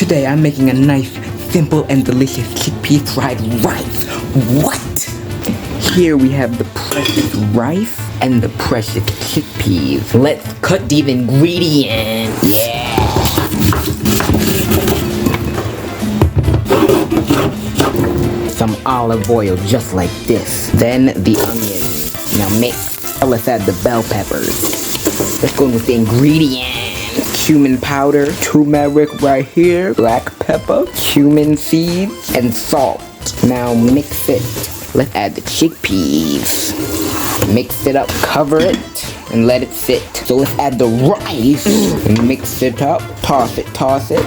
Today I'm making a nice, simple and delicious chickpea fried rice. What? Here we have the precious rice and the precious chickpeas. Let's cut these ingredients. Yeah. Some olive oil just like this. Then the onions. Now mix. Now let's add the bell peppers. Let's go in with the ingredients. Cumin powder, turmeric right here, black pepper, cumin seeds, and salt. Now mix it. Let's add the chickpeas. Mix it up, cover it, and let it sit. So let's add the rice and mix it up. Toss it, toss it.